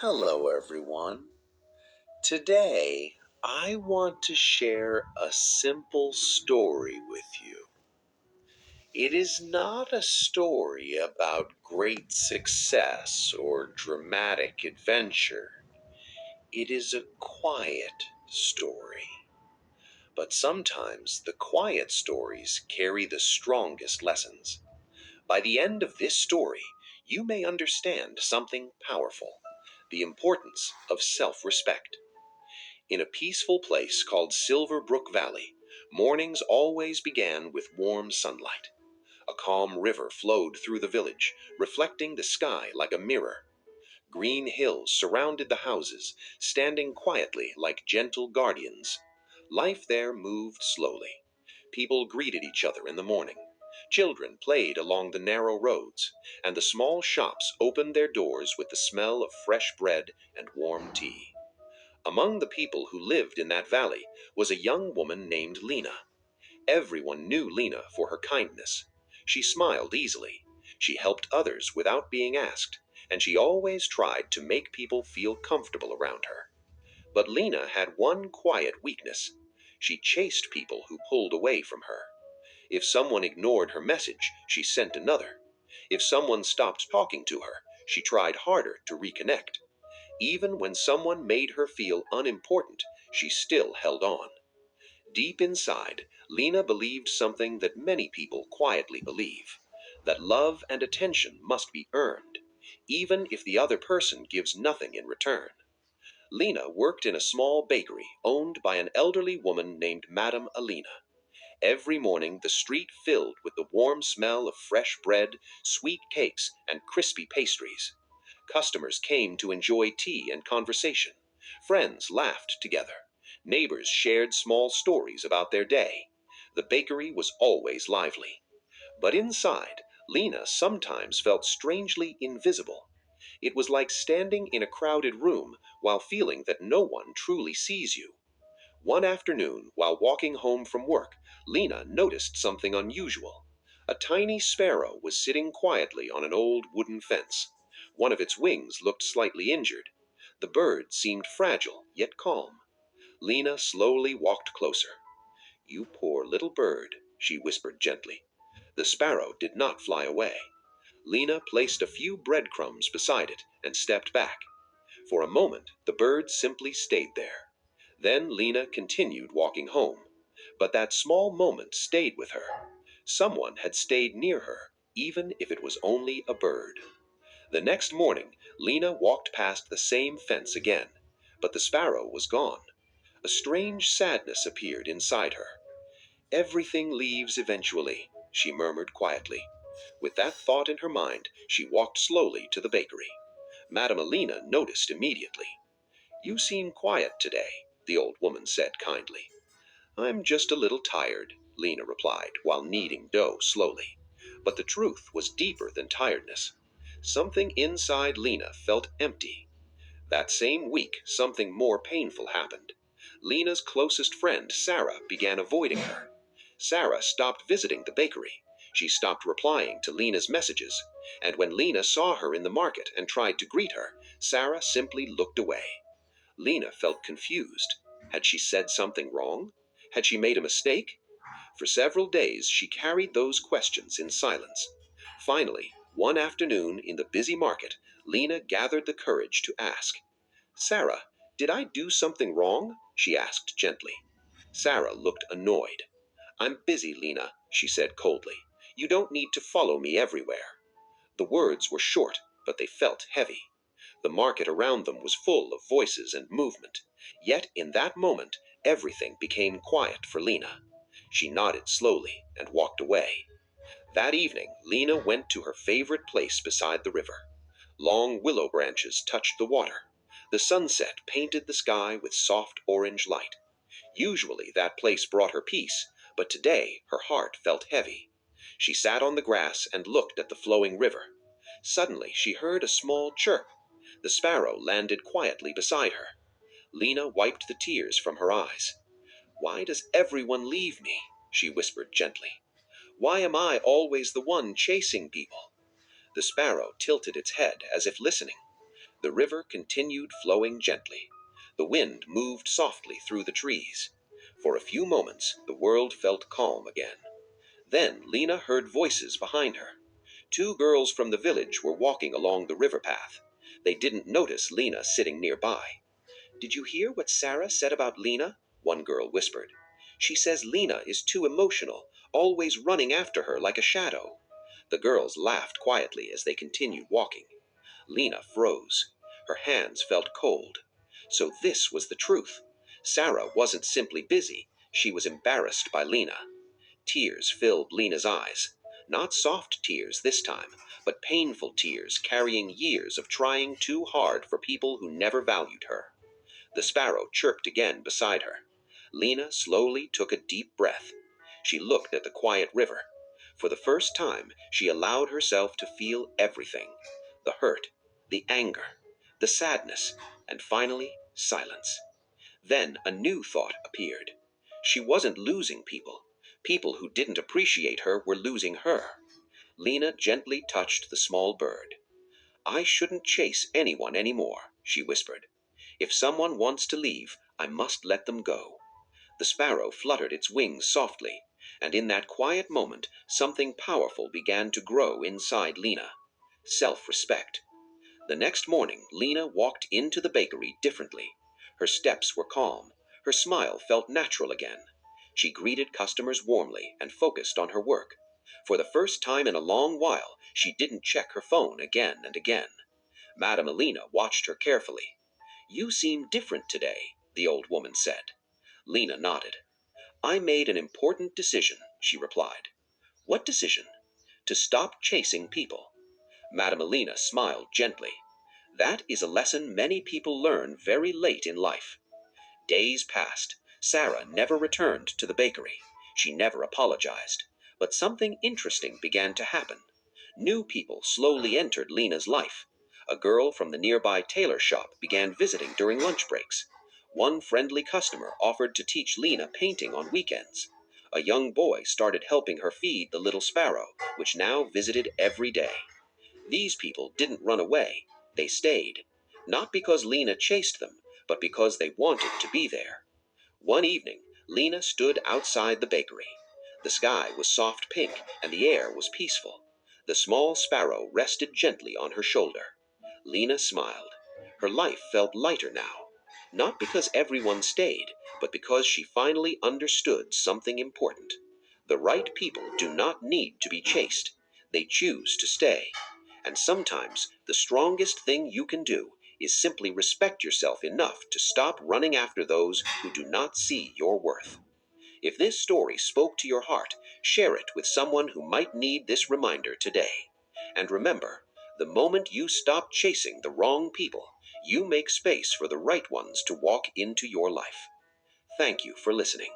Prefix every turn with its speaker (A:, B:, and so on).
A: Hello, everyone. Today, I want to share a simple story with you. It is not a story about great success or dramatic adventure. It is a quiet story. But sometimes the quiet stories carry the strongest lessons. By the end of this story, you may understand something powerful: the importance of self respect. In a peaceful place called Silver Brook Valley, mornings always began with warm sunlight. A calm river flowed through the village, reflecting the sky like a mirror. Green hills surrounded the houses, standing quietly like gentle guardians. Life there moved slowly. People greeted each other in the morning. Children played along the narrow roads, and the small shops opened their doors with the smell of fresh bread and warm tea. Among the people who lived in that valley was a young woman named Lena. Everyone knew Lena for her kindness. She smiled easily. She helped others without being asked, and she always tried to make people feel comfortable around her. But Lena had one quiet weakness. She chased people who pulled away from her. If someone ignored her message, she sent another. If someone stopped talking to her, she tried harder to reconnect. Even when someone made her feel unimportant, she still held on. Deep inside, Lena believed something that many people quietly believe: that love and attention must be earned, even if the other person gives nothing in return. Lena worked in a small bakery owned by an elderly woman named Madame Alina. Every morning the street filled with the warm smell of fresh bread, sweet cakes, and crispy pastries. Customers came to enjoy tea and conversation. Friends laughed together. Neighbors shared small stories about their day. The bakery was always lively. But inside, Lena sometimes felt strangely invisible. It was like standing in a crowded room while feeling that no one truly sees you. One afternoon, while walking home from work, Lena noticed something unusual. A tiny sparrow was sitting quietly on an old wooden fence. One of its wings looked slightly injured. The bird seemed fragile, yet calm. Lena slowly walked closer. "You poor little bird," she whispered gently. The sparrow did not fly away. Lena placed a few breadcrumbs beside it and stepped back. For a moment, the bird simply stayed there. Then Lena continued walking home. But that small moment stayed with her. Someone had stayed near her, even if it was only a bird. The next morning, Lena walked past the same fence again, but the sparrow was gone. A strange sadness appeared inside her. "Everything leaves eventually," she murmured quietly. With that thought in her mind, she walked slowly to the bakery. Madame Alina noticed immediately. "You seem quiet today," the old woman said kindly. "I'm just a little tired," Lena replied, while kneading dough slowly. But the truth was deeper than tiredness. Something inside Lena felt empty. That same week, something more painful happened. Lena's closest friend, Sarah, began avoiding her. Sarah stopped visiting the bakery. She stopped replying to Lena's messages. And when Lena saw her in the market and tried to greet her, Sarah simply looked away. Lena felt confused. Had she said something wrong? Had she made a mistake? For several days she carried those questions in silence. Finally, one afternoon in the busy market, Lena gathered the courage to ask. "Sarah, did I do something wrong?" she asked gently. Sarah looked annoyed. "I'm busy, Lena," she said coldly. "You don't need to follow me everywhere." The words were short, but they felt heavy. The market around them was full of voices and movement. Yet in that moment, everything became quiet for Lena. She nodded slowly and walked away. That evening, Lena went to her favorite place beside the river. Long willow branches touched the water. The sunset painted the sky with soft orange light. Usually that place brought her peace, but today her heart felt heavy. She sat on the grass and looked at the flowing river. Suddenly she heard a small chirp. The sparrow landed quietly beside her. Lena wiped the tears from her eyes. "Why does everyone leave me?" she whispered gently. "Why am I always the one chasing people?" The sparrow tilted its head as if listening. The river continued flowing gently. The wind moved softly through the trees. For a few moments the world felt calm again. Then Lena heard voices behind her. Two girls from the village were walking along the river path. They didn't notice Lena sitting nearby. "Did you hear what Sarah said about Lena?" one girl whispered. "She says Lena is too emotional, always running after her like a shadow." The girls laughed quietly as they continued walking. Lena froze. Her hands felt cold. So this was the truth. Sarah wasn't simply busy. She was embarrassed by Lena. Tears filled Lena's eyes. Not soft tears this time, but painful tears carrying years of trying too hard for people who never valued her. The sparrow chirped again beside her. Lena slowly took a deep breath. She looked at the quiet river. For the first time, she allowed herself to feel everything: the hurt, the anger, the sadness, and finally, silence. Then a new thought appeared. She wasn't losing people. People who didn't appreciate her were losing her. Lena gently touched the small bird. "I shouldn't chase anyone anymore," she whispered. "If someone wants to leave, I must let them go." The sparrow fluttered its wings softly, and in that quiet moment something powerful began to grow inside Lena: self-respect. The next morning Lena walked into the bakery differently. Her steps were calm. Her smile felt natural again. She greeted customers warmly and focused on her work. For the first time in a long while, she didn't check her phone again and again. Madame Elena watched her carefully. "You seem different today," the old woman said. Lena nodded. "I made an important decision," she replied. "What decision?" "To stop chasing people." Madame Elena smiled gently. "That is a lesson many people learn very late in life." Days passed. Sarah never returned to the bakery. She never apologized. But something interesting began to happen. New people slowly entered Lena's life. A girl from the nearby tailor shop began visiting during lunch breaks. One friendly customer offered to teach Lena painting on weekends. A young boy started helping her feed the little sparrow, which now visited every day. These people didn't run away. They stayed. Not because Lena chased them, but because they wanted to be there. One evening, Lena stood outside the bakery. The sky was soft pink, and the air was peaceful. The small sparrow rested gently on her shoulder. Lena smiled. Her life felt lighter now. Not because everyone stayed, but because she finally understood something important. The right people do not need to be chased. They choose to stay. And sometimes the strongest thing you can do is simply respect yourself enough to stop running after those who do not see your worth. If this story spoke to your heart, share it with someone who might need this reminder today. And remember, the moment you stop chasing the wrong people, you make space for the right ones to walk into your life. Thank you for listening.